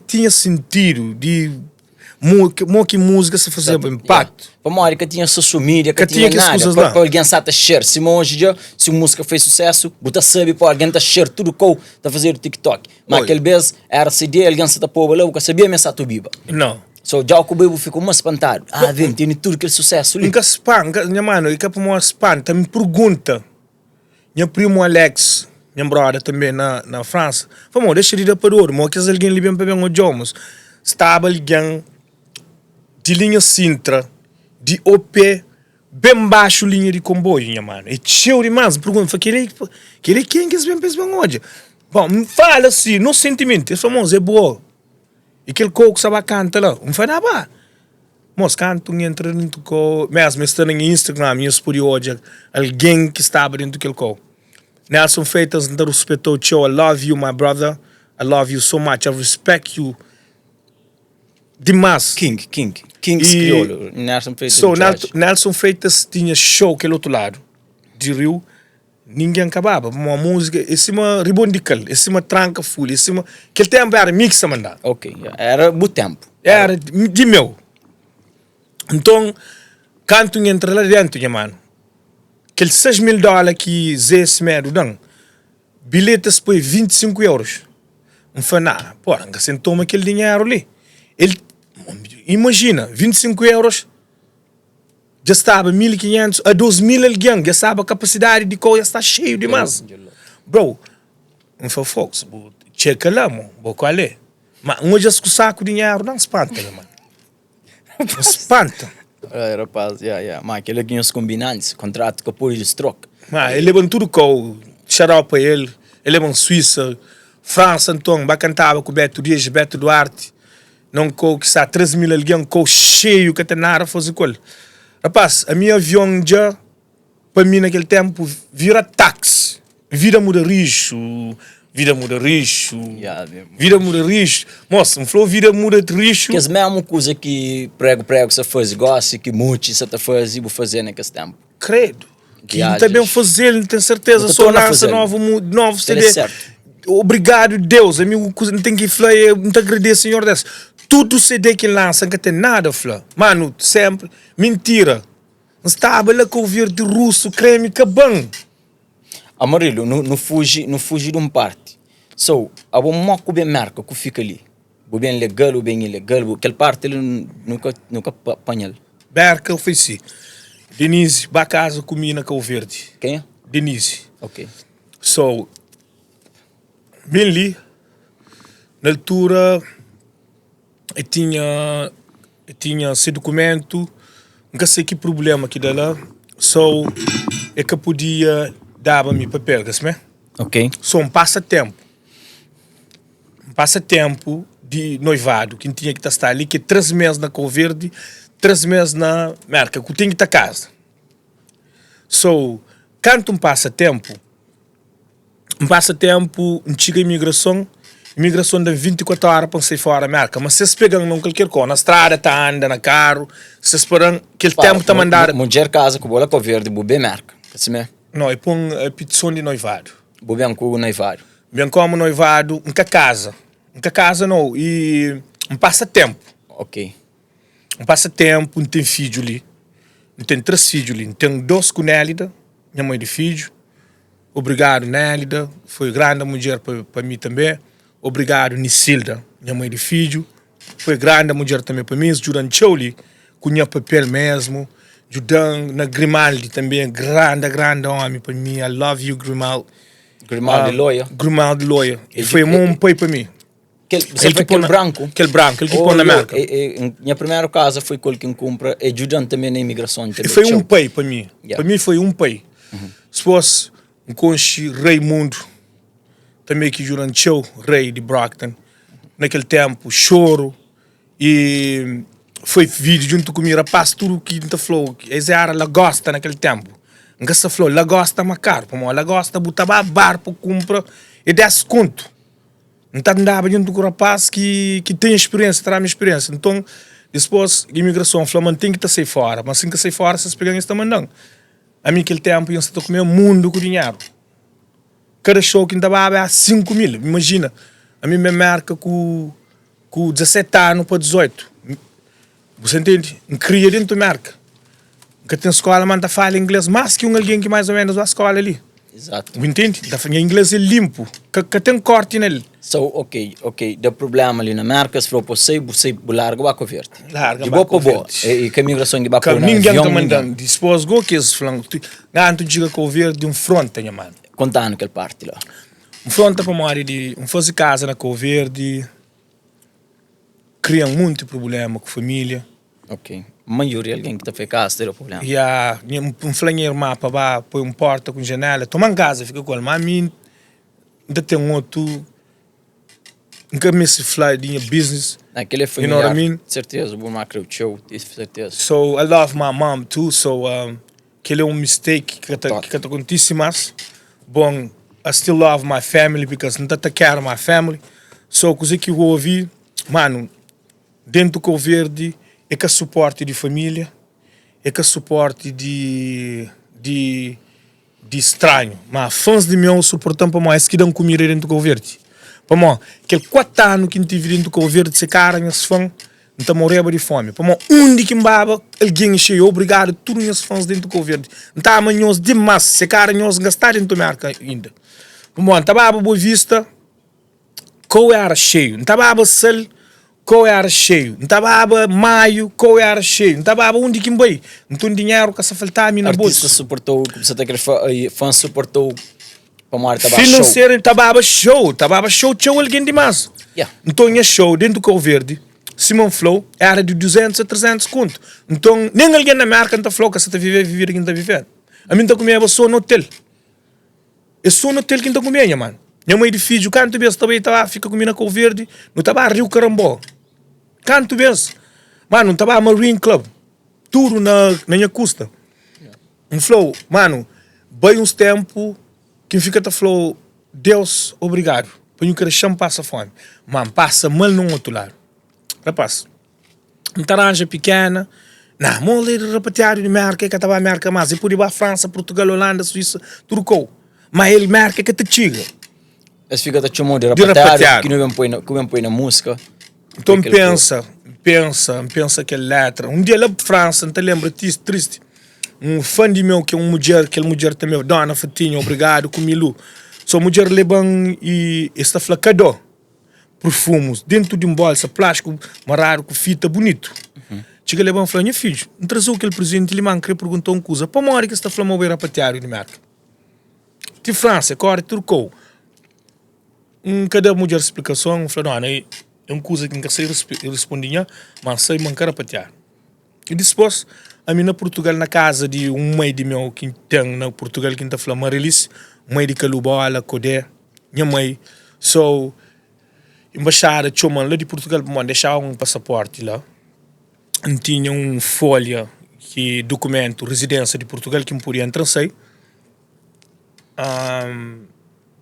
tinha sentido de que música se fazia impacto. Para uma hora que tinha social media, que tinha nada, para alguém saber share. Se hoje se a música fez sucesso, você sabe para alguém tá share tudo que está fazendo o TikTok. Mas aquele vez era CD, alguém se tá povo lá, o que sabia me sabe biba. Não. So, já o Cubo ficou mais espantado. Vem, tem tudo aquele sucesso ali. Nunca espanta, minha mano, e que para uma espanta, me pergunta. Minha primo Alex, minha brother também na França, vamos, deixa de ir para o ouro, mas que alguém lhe vem para ver um Jomos. estava ligando de linha Sintra, de OP, bem baixo linha de comboio, minha mano. E cheio demais, pergunta, aquele quem que é bem pensa hoje? Bom, me fala assim, no sentimento, é famoso, é boa. E aquele coco sabe canta lá, não faz nada. Mas canto entra dentro do mesmo está no Instagram, eu expor hoje alguém que estava dentro daquele coco. Nelson Freitas não respeitou o show. I love you, my brother. I love you so much. I respect you demais. Kings crioulo. Nelson Freitas. So, Nelson Freitas tinha show aquele outro lado de Rio. Ninguém acabava. Uma música, esse uma ribondical, esse uma tranca full, esse uma... Aquele tempo era mixa, mandar. Ok, era o tempo. Era de meu. Então, canto entra lá dentro, minha mano. Aquele $6.000 que Zé Semedo dão, bilhetes por 25 euros. Não foi nada. Pô, não se toma aquele dinheiro ali. Ele, imagina, 25 euros, já estava 1.500 a 2.000 alguém, já estava a capacidade de coisa, está cheio demais. Bro, não foi fogo, checa lá, mano, qual é? Mas um já se saco dinheiro, não espanta, mano. Não espanta. Rapaz, mas aquele aqui os combinantes, contrato com a polícia de troca. Mas ele levou tudo com xarope para ele levou Suíça, França, então, vai cantar com o Beto Dias, Beto Duarte, não com que está 3.000 alguém, com cheio que tem nada a fazer com ele. Rapaz, a minha avião já, para mim naquele tempo, vira táxi, vida muda rijo. Vida muda rijo. Vida muda rijo. Moça, não falou vida muda de rijo. Que é a mesma coisa que prego você faz, gosta que muito você está fazendo e vou fazer naquele tempo. Credo. Que não está bem fazer, não tenho certeza. Só lança novo CD. Obrigado, Deus. Amigo, não tem que falar, eu não te agradeço, Senhor Deus. Tudo CD que lança, não tem nada a falar. Mano, sempre. Mentira. Não estava lá com o verde russo, creme, que bom. Amarillo, não fugi de parte. So, a bom moco bem marca que fica ali. O bem legal, o bem ilegal, aquela parte ele nunca apanha. Berca, eu fiz assim. Denise, vai casa comigo com o verde. Quem é? Denise. Ok. So, bem ali, na altura, eu tinha esse documento, nunca sei que problema que dá lá. So, é que podia dar-me papel, né? Ok. Só um passatempo de noivado, que tinha que estar ali, que 3 meses na Cor Verde, 3 meses na marca, que tinha que estar casa. So, canto um passatempo, antiga imigração dá 24 horas para sair fora da marca, mas vocês pegam não qualquer coisa, na estrada, tá anda, na carro, vocês esperam aquele tempo tá mandar. Mulher casa com bola com verde, bem marca, assim mesmo? Não, eu ponho a petição de noivado. Bem com o noivado. Bem como noivado, nunca casa não, e um passatempo. Ok. Um passatempo, não tem filho ali, não tem 3 filhos ali, não tem 2 com Nélida, minha mãe de filho. Obrigado, Nélida, foi grande mulher para mim também. Obrigado, Nisilda, minha mãe de filho, foi grande mulher também para mim. Durante o ali, cunha papel mesmo. Ajudando na Grimaldi também, grande homem para mim. I love you, Grimaldi. Grimaldi Loya. Grimaldi Loya. Ele foi um pai para mim. Aquele branco? Aquele branco, ele que põe na marca. Minha primeira casa foi aquele que compra, e ajudando também na imigração. Ele foi um pai para mim. Para mim foi um pai. Se fosse um conche Raimundo, também que durante o rei de Brockton, naquele tempo, choro, e foi vídeo junto comigo, rapaz, tudo que não falou, essa era lagosta naquele tempo. Nunca se falou, lagosta é caro, como lagosta, botava bar para comprar e 10 conto. Então andava junto com o rapaz que tem experiência, traz experiência. Então, depois, a imigração falou, tem que sair fora, mas sem que sair fora, vocês pegam esta mandão. A mim, aquele tempo, eu estou comendo mundo com dinheiro. Cada show que andava a 5.000, imagina. A mim me marca com 17 anos para 18. Você entende? Não cria dentro da marca. Que tem escola, manda fala inglês mais que alguém que mais ou menos vai à escola ali. Exato. Entende? O inglês é limpo. Que tem corte nele. So, ok. Dá problema ali na marca, se for você larga o verde. Larga o Baco Verde. E que a migração de Baco Verde. Ninguém está mandando. Depois, o que é isso? Ganho diga que o verde de um fronte, minha mãe. Contando aquela parte lá. Um fronte para uma área de... fazer casa na Cor Verde. criam muito problema com a família. Ok. A maioria alguém que está fazendo casa tem problema. E um flanheiro mapa vai põe uma porta com janela, toma em casa, fica com ele. Mas a mim, ainda tem um outro, nunca me se fly de business. Aquele é You know familiar. what I mean? Certeza, o bom macro show, certeza. So I love my mom too. So aquele é um mistake que acontece mais. Bom, I still love my family because não take care of my family. So coisa que eu ouvi, mano, dentro do Cabo Verde é que suporte de família, é que suporte de estranho. Mas fãs de meu suportam para mais que dão comida dentro do Cabo Verde. Para mim, aquele 4 anos que tive dentro do Cabo Verde, se cara, as fãs, não morreu de fome. Para mim, onde que mbaba, alguém cheio, obrigado, tudo os fãs dentro do Cabo Verde. Não está amanhã demais, se cara, nós gastar dentro do mercado ainda. Para mim, estava Boa Vista, qual era cheio, não estava Sal, qual era cheio, não estava Maio, qual era cheio, não estava onde que mbei, não tem dinheiro que se faltar a mim na bolsa. Artista suportou, você tem aquele fã suportou para uma arte financeiro, estava show, show alguém demais. Yeah. Então, tinha show dentro do Cabo Verde, Simon Flow, era de 200 a 300 conto. Então, nem alguém na América não está falando que você está viver aqui não está vivendo. A mim está comendo só no hotel. É só no hotel que está comendo, mano. Minha mãe de filho, canto vez também fica comendo Cabo Verde, não estava a Rio Carambó. Canto vez. Mano, não estava a Marine Club. Tudo na minha custa. Um flow, mano, bem uns tempos, quem fica tá falou, Deus, obrigado. Para eu querer passa fome. Mano, passa mal no outro lado. Rapaz, uma taranja pequena, não, mole de repateário de merca, que estava a merca mais. E por ir a França, Portugal, Holanda, Suíça, Turcou. Mas ele merca que te chega. Esse fica te chamando de repateário, que não vem põe na música. Então pensa que é letra. Um dia lá para França, não te lembra, triste. Um fã de meu, que é uma mulher, aquela mulher também, dona Fatinha, obrigado, comigo. Só mulher levam e está flacador. Perfumos, dentro de um bolsa, plástico, marrado, com fita, bonito. Chega levam e fala, minha filho, não trazou aquele presente, ele man, queria perguntar uma coisa. Para uma hora que está falando, eu vou repatear de marca. De França, agora, Turcou. Cada mulher explicação, falou, não, é uma coisa que nunca sei responder, mas sei mancar a patear. E depois, a mim na Portugal, na casa de um mãe de meu, que tem na Portugal, que está falando, Marilis, mãe de Calubola, Codé, minha mãe, so, embaixada, chama lá de Portugal, para deixar um passaporte lá, e tinha uma folha, que documento, residência de Portugal, que me podia entrar, sei.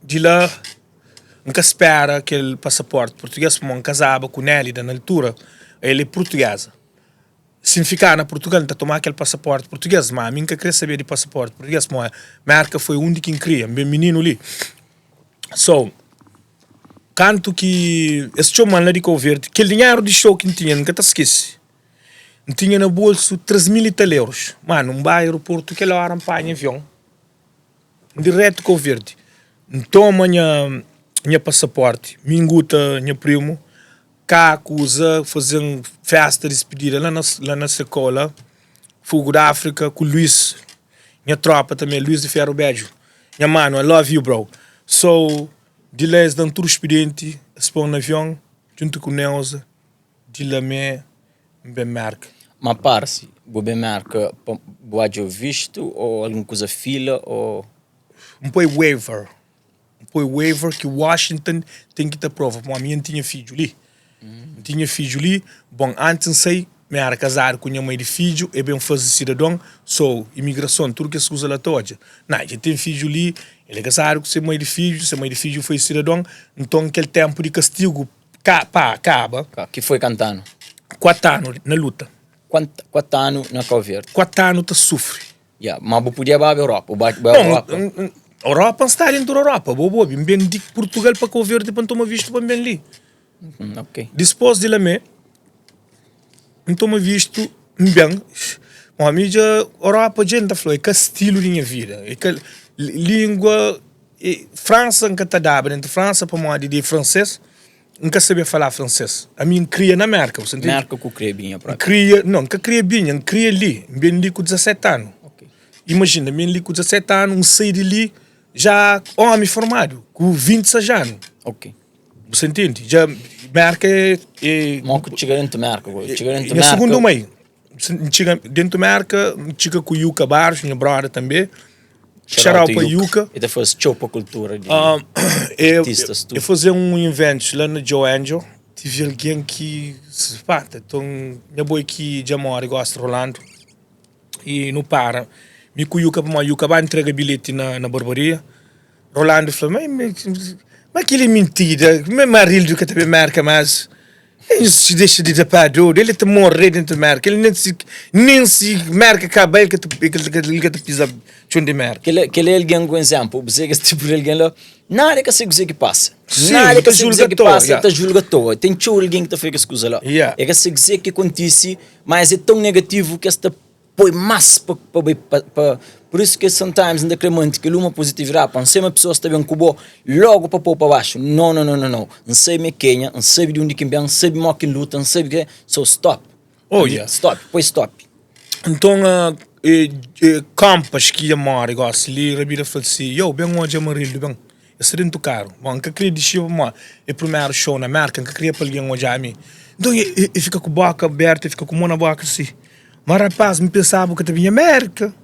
De lá, nunca espera aquele passaporte português, porque casava com ele na altura, ele é portuguesa. Se ficar na Portugal, não tomar aquele passaporte português, mas a mim nunca queria saber de passaporte português, mas a marca foi o único que queria, meu menino ali. So, canto que esse show lá de Cabo Verde, aquele dinheiro de show que tinha, nunca te esqueci. Tinha no bolso 3.000 euros. Mano, um aeroporto, aquela hora apanha avião, direto Cabo Verde. Toma minha passaporte, minguta, minha primo, cá acusa, fazendo festa de despedida lá na escola, Fogo da África, com o Luís, minha tropa também, Luís de Ferro Beijo. Minha mano, I love you, bro. So, de lá, dão tudo expediente, expõe no avião, junto com Neuza, de lá, bem marca. Mas parece, bem marca, pode o visto, ou alguma coisa fila, ou... Um waiver. Que Washington tem que te prova. Bom, a minha tinha filho ali. Bom, antes sei, me era casado com minha mãe de filho, é bem fazer cidadão, sou imigração, tudo que se usa lá toda. Não, já tem filho ali, ele é casado com sua mãe de filho foi cidadão, então aquele tempo de castigo acaba. Que foi cantando? 4 anos na luta. 4 anos na Cabo Verde. 4 anos tu sofre. Yeah, mas você podia ir para a Europa. Europa está dentro da Europa. Bem de Portugal para Cabo Verde para tomar visto para bem ali. Ok. Depois de lá, não toma visto bem. A mídia Europa, a gente falou, é que estilo de minha vida. É que língua. França, nunca está dado. Entre França, para uma de francês, nunca sabia falar francês. A minha cria na América. América que cria bem, nunca cria bem, cria ali. Bem ali com 17 anos. Imagina, bem ali com 17 anos, saí de ali, já homem formado, com 26 anos. Ok. Você entende? Já marca é Moco chega dentro da marca, chega dentro da na marca. segunda meio. Chega dentro da marca, chega com o Yuka Barros, minha brother também. Xarau para Yuka. E depois chopa cultura de Eu artistas, tudo. fazer um evento lá no Joe Angel. Tive alguém que se pata. Então, minha boy que já mora, gosta de Rolando. E não para. Me com o Yuka para uma Yuka vai entregar bilhete na barbearia. Rolando falou, mas aquilo é mentira. Mas marido que também marca, mas ele se deixa de tapar tudo. Ele está morrer dentro da marca. Ele nem se marca cabelo que te pisa chão de marca. Aquele é alguém com exemplo. Você que tipo de alguém lá, nada que se passa. Sim, Nada tá que se julga que todo, passa, yeah. tá julga todo. Tem alguém que tá fazendo coisa lá. Yeah. É que se dizer que acontece, mas é tão negativo que esta põe mais para por isso que sometimes ainda cremante que uma positividade para não ser uma pessoa está bem cubo logo para pôr para baixo. Não. Não sei me quem, não sei de onde que vem, não sei de quem luta, não sei de que. So stop. Oh, yeah. Stop, pois stop. Então, campas que ia mora, igual se lhe rabira falou assim, eu bem hoje amarelo, bem, eu seria muito caro, bom, que queria dizer para é o primeiro show na marca, que queria para alguém hoje a mim. Então, eu fica com a boca aberta, fica com a mão na boca assim, mas rapaz, me pensava que eu vinha América.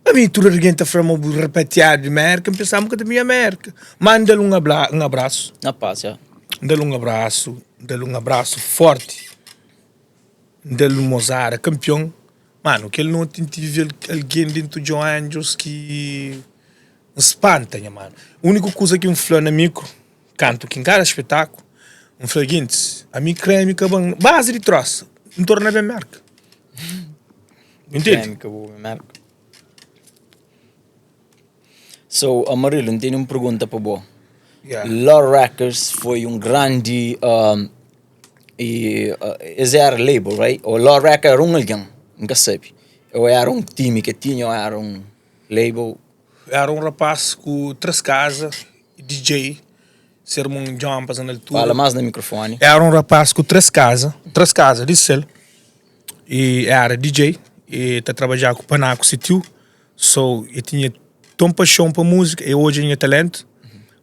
A mim, tudo alguém está falando repeteado de América, me pensava que eu vinha América. Manda-lhe um abraço. Na paz, já. Dê-lhe um abraço forte. Dê-lhe um Mozart, campeão. Mano, que ele não tive alguém dentro de Angels que espanta, mano. A única coisa que um falou na micro, canto que em cada espetáculo, um falou seguinte, a mim creme que é base de troço, não torna bem marca. Entende? So, Amarillo, tenho uma pergunta para você. Yeah. Law Records foi um grande esse era label, right? O Law Records era alguém, nunca sabe. Ou era um time que tinha, ou era um label. Era um rapaz com 3 casas, DJ, ser um jumpas na altura. Fala mais no microfone. Era um rapaz com 3 casas, disse ele. E era DJ, e tá trabalhando com o Panaco Sitiu. So, eu tinha tão paixão para música, e hoje tinha talento.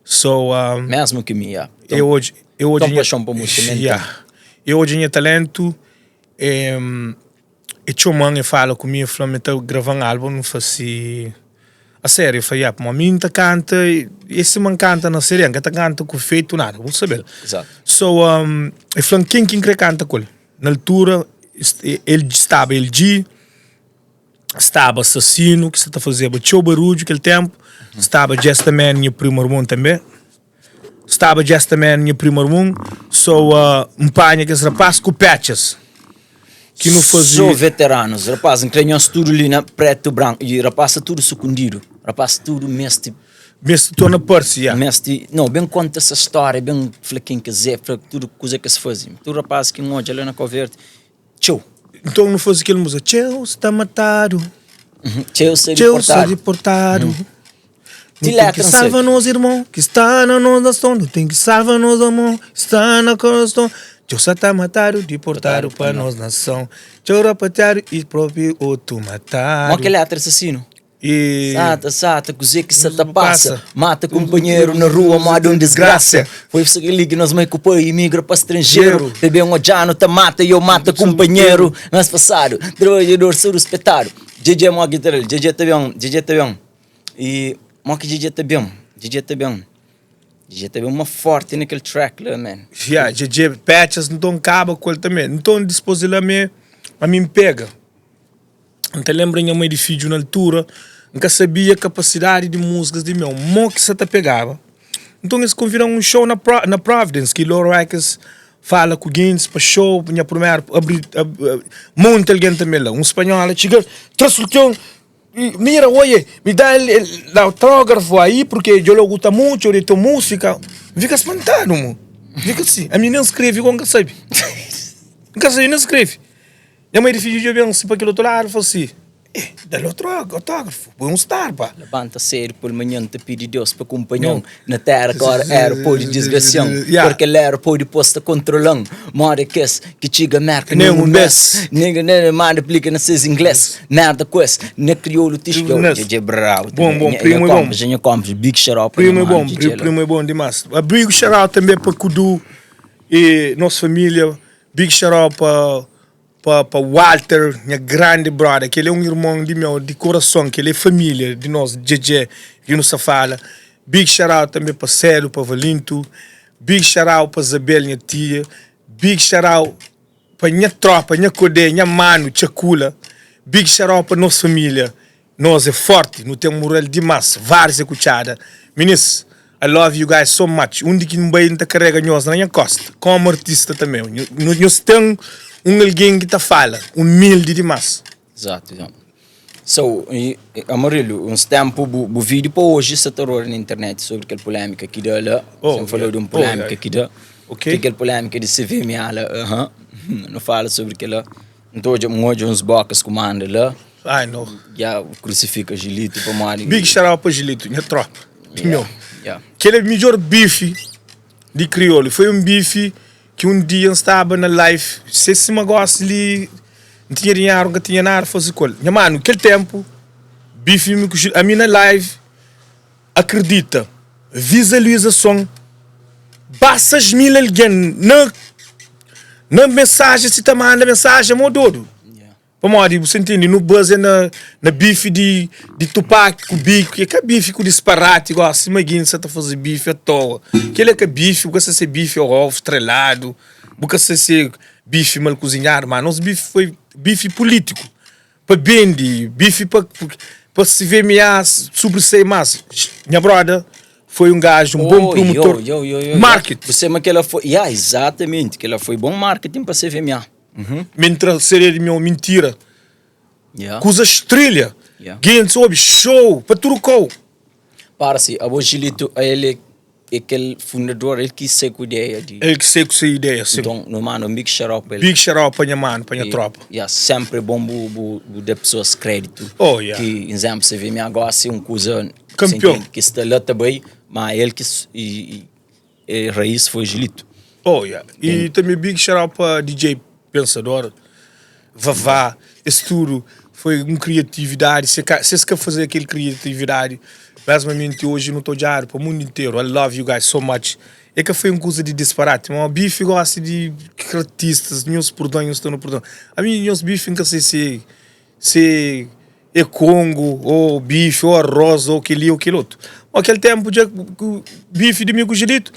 So, Mesmo que minha. eu hoje tão tinha paixão para música, yeah. Eu hoje tinha talento. E tinha uma mãe fala comigo, falou, eu gravando um álbum, não fazia... A sério, eu falei, para mim tá canta, esse man canta na série, que tá canta com feito nada, vou saber. Exato. So, eu falei, quem quer canta com ele? Na altura, ele estava LG, estava Assassino, que está fazendo show barulho aquele tempo, estava Just a Man, minha primo irmão também, estava Just a Man, minha primo irmão, so, um panha que esse rapaz com patches. Que não fazia... Sou veteranos, rapaz, entranham-se tudo ali na preto e branco, e rapaz, tudo secundido, rapaz, tudo mestre. Mesmo estou na Pérsia, yeah. Mestre, não, bem conta essa história, bem flequinho que zé, tudo coisa que se fazia. Tu rapaz que um olha ali na coverte, tchau. Então não fazia aquele música, tchau, está matado. Tchau, ser Tchau, deportado. deportado. Não tem letra, que não salvar sei. nos irmãos, que está na nossa nação. Não tem que salvar nos irmãos, que está na coração. Tchau, está matado, deportado para nós nação. Tchau, rapatado e próprio outro matado. Mas aquele ato assassino. E... Sata, cozer que sata Passa. passa. Mata companheiro na rua, mata um desgraça. Foi isso que liga, nós mãe culpa e migra para estrangeiro. Bebê um ojano, tá mata e eu mata companheiro. Mas passado, trabalhador sur espetado. GG é uma guitarra, GG tá bem. E, mas que GG tá bem. GG teve uma forte naquele track lá, man. Yeah, GG Patches não estão cabo com ele também. Não estão disponível a mim pega. Não te lembra minha mãe de filho na altura. Nunca sabia a capacidade de músicas de meu. Mó que você te pegava. Então eles convidam um show na Providence, que Law Records fala com o Guinness para show, minha primeira, monta alguém também lá. Um espanhol, chega, traz o teu... Mira, oye, me dá o autógrafo aí, porque eu gosto muito de tua música. Fica espantado, mano. Fica assim. A menina escreve, igual nunca sabe. Nunca sabe, não escreve. E a mãe de filho de avião, assim, para aquele outro lado, falou assim, Dá-lhe outro autógrafo. Põe star, pá. Levanta sério por manhã, te pede Deus para companhão. Na terra agora era pode desgracião. Porque ele era pode posta controlando. Mora que chiga merda nem mês. Ninguém mais aplica nesses inglês. Merda com esse. Nem crioulo tisco. DJ bravo. Bom, primo é bom. Já compro big xarope. Primo é bom demais. Abrigo xarope também para Kudu e nossa família. Big xarope para Walter, minha grande brother, que ele é irmão de coração, que ele é família de nós, JJ, que nos fala. Big shout também para Célio, para Valinto. Big shout para Isabel, minha tia. Big shout para minha tropa, minha codé, minha mano, Chacula. Big shout para nossa família. Nós é forte, não temos moral demais, várias escuchadas. Meninos, I love you guys so much. Um dia que não vai carrega nós na minha costa, como artista também. Nós temos alguém que fala, humilde demais. Exato. So, Amarillo, uns tempo, o vídeo para hoje se terror na internet sobre aquela polêmica que dá lá. Você falou de uma polêmica que dá. Ok. Aquela polêmica de CVMA lá, não fala sobre aquela. Então, hoje uns bocas comanda lá. Ai, não. Já crucifica Gilito para Mari. Big shout para Gilito, minha tropa. Yeah. Aquele é o melhor bife de crioulo. Foi bife que dia estava na live. Se me gosta ali, não tinha dinheiro, não tinha nada, fazer coisa. Minha mano, naquele tempo, bife a minha live, acredita, visualização, baixas mil alguém, na mensagem, se tá mandando mensagem, modo. Pamodi, você entende? No buzz na bife de Tupac com bico, que é bife com disparate, igual assim, imagina você tá fazendo bife à toa. Que é bife, porque você ser bife ao ovo estrelado, porque você ser bife mal cozinhado, mas nosso bife foi bife político, para bendi, bife para se ver mais, sobressair mais. Minha brother foi gajo, bom promotor, marketing. Você, mas que ela foi, exatamente, que ela foi bom marketing para se ver mais. Mentre seria minha mentira. Coisa estrela. Quem soube, show, para trucou. Para-se, a Gilito, ele é aquele fundador, ele quis ser com a ideia de. Ele quis ser com a ideia, sim. Então, no mano, Big shout Big shout para minha mano, para minha tropa. Sempre bom de pessoas crédito. Que, exemplo, você vê minha agora assim, coisa. Campeão. Que está lá também, mas ele quis. E raiz foi Gilito. E também Big shout para DJ Pensador, Vavá, esse tudo foi uma criatividade. Se você quer fazer aquela criatividade, basicamente hoje não estou já para o mundo inteiro. I love you guys so much. É que foi uma coisa de disparate. Uma bife gosta de artistas, meus perdões estão no perdão. A mim, meus bife nunca sei se é Congo, ou bife, ou arroz, ou aquele outro. Naquele tempo, bife de mim com Gilito,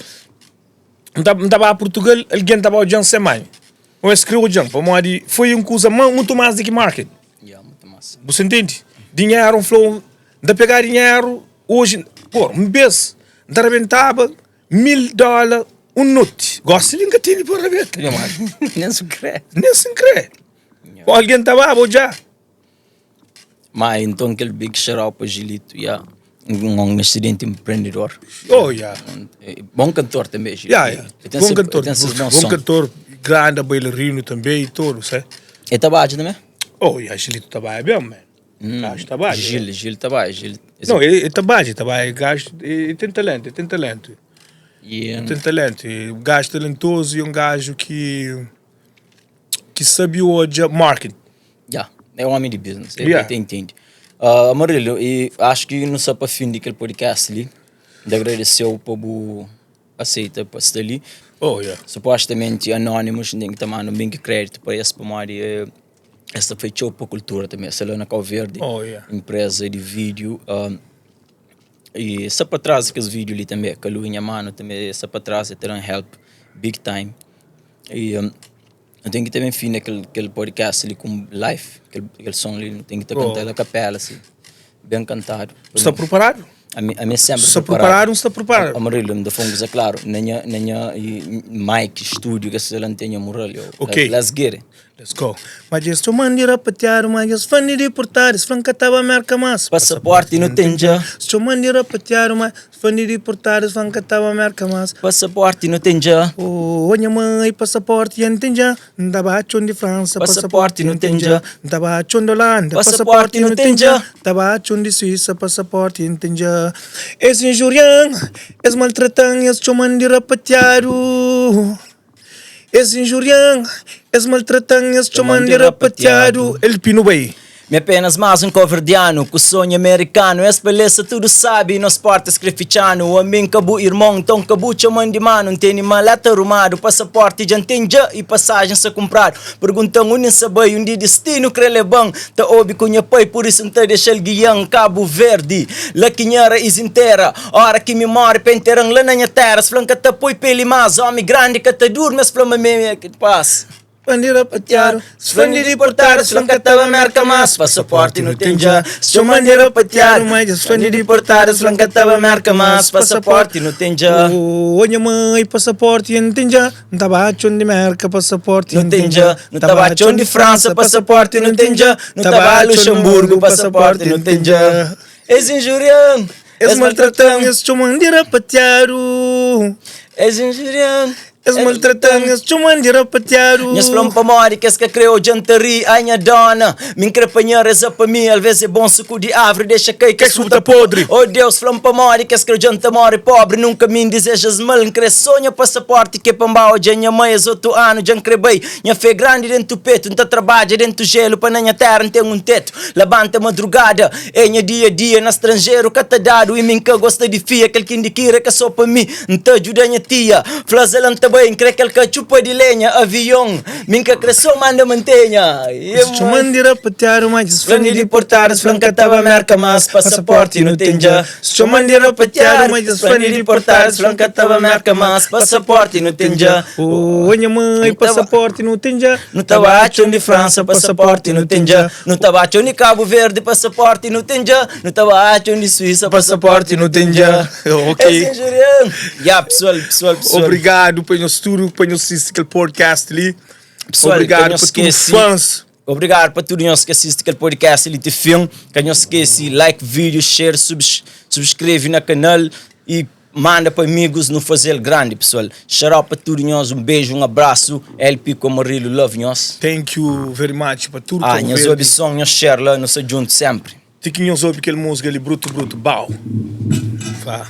não estava a Portugal, alguém estava a semana. Eu escrevo o jump, foi uma coisa muito mais do que marketing. Muito mais. Você entende? Dinheiro, flow, de pegar dinheiro, hoje, um mês, de arrebentava $1000, noite. Gosto de engatilho por arrebentar, minha mãe. Nem se crê. Alguém estava já. Mas então aquele Big shout para Gilito, um excelente empreendedor. Bom cantor também, Gilito. Bom cantor. Grande bailarino também e tudo, sabe? E trabalha também? Gilito trabalha bem, mano. Gil trabalha. Não, ele trabalha, gajo, ele tem talento, Tem talento. Gajo talentoso e gajo que sabe hoje marketing. É um homem de business, ele entende. Amarillo, e acho que não só para fim daquele podcast ali, de agradecer o povo aceita para estar ali. Supostamente anónimos tem que tomar bem crédito para esse pomari. Esta foi show para cultura também, essa lá na Cal Verde, empresa de vídeo. E só para trás que os vídeos ali também, que a Luinha Mano também, só para trás terão help big time. E eu tenho que também fim aquele podcast ali com live, aquele som ali, tem que estar cantando a capela assim, bem cantado. Está preparado? A mim sempre Se prepararam, se prepararam. Amarelo, me da fungos, é claro. Nenha mic, estúdio, que se não tenha morrelho. Ok. Let's get it. Let's go. Mas estou mandira patear, mas as fãs de portar, es franca tava merca mas. Passaporte não tem já. Estou mandira patear, mas fãs de portar, es franca tava merca mas. Passaporte não tem já. Oh, minha mãe, passaporte e tem já. Ndaba de França, Passaporte não tem já. Ndaba de Holanda, Passaporte não tem já. Ndaba de Suíça, passaporte e tem já. Es injurian, es maltratan, es mandira patear. Es injurian, es maltratan, es mandira patear. El pino bem. Me apenas mais covardiano, com sonho americano. Es beleza tudo sabe, nos porta escreficiano. A mim cabu irmão, então cabu chamando de mano. Não tem maleta arrumado, passaporte já tem já e passagem se comprado. Perguntam onde sabe, onde destino crele bang. Ta obi cunha pai, por isso não te deixa el guião. Cabo Verde, la quinhara is inteira. Hora que me morre, penterang lá na minha terra. Se flanca ta poi peli mais, homem grande que ta duro, mas flama me que passa. Bandira patear, se fandi de portar, se flanca tava merca mas, passaporte não tem já. Se bandeira patear, mas se fandi de portar, se flanca tava merca mas, passaporte não tem já. Oh, minha mãe, passaporte não tem já. Não tava de merca, passaporte não tem já. Não tava de França, passaporte não tem já. Não tava Luxemburgo, passaporte não tem já. És injuriano, és maltratão, és bandira patear. És injuriano. Es maltratan, es mandira patear. Minhas flompa mori, que es que creu jantari, a minha dona. Min crepanha reza para mim, às vezes é bom suco de árvore, deixa cair que é fruta podre. Oh Deus, flompa mori, que es que janta mori pobre, nunca me desejas mal, cre sonha passaporte, que pambao, já minha mãe, é outro ano, já crebei. Minha fé grande dentro do peito, não trabalha dentro do gelo, para minha terra não tem teto. Labanta madrugada, é minha dia a dia, na estrangeiro, catadado, e mim que gosta de fia, aquele que indiquira que é só para mim, não te ajuda minha tia, flazelanta bem, crê que ele chupa de lenha, avião, minha cresceu manda mantenha. Se mandira patear, mas flani de portar, se flanca tava merca, mas passaporte não tem já. Se mandira patear, mas flani de portar, se flanca tava merca, mas passaporte não tem já. Oh, minha mãe, passaporte não tem já. Não tava de França, passaporte não tem já. Não tava de Cabo Verde, passaporte não tem já. Não tava de Suíça, passaporte não tem já. Ok. É Jurian. Já, pessoal. Obrigado pelo estúdio, pelo assistir aquele podcast ali. Pessoal, obrigado para todos os fãs. Obrigado para todos nós que assistem aquele podcast ali de filme. Que não esquece, like vídeo, share, subscreve no canal e manda para amigos no fazer grande, pessoal. Shout out para todos nós, beijo, abraço. LP como Rilo, love nós. Thank you very much para tudo. Nós ouve som, nós share lá, nós juntos sempre. Tem que nós ouve aquela música ali, bruto, bau. Vá.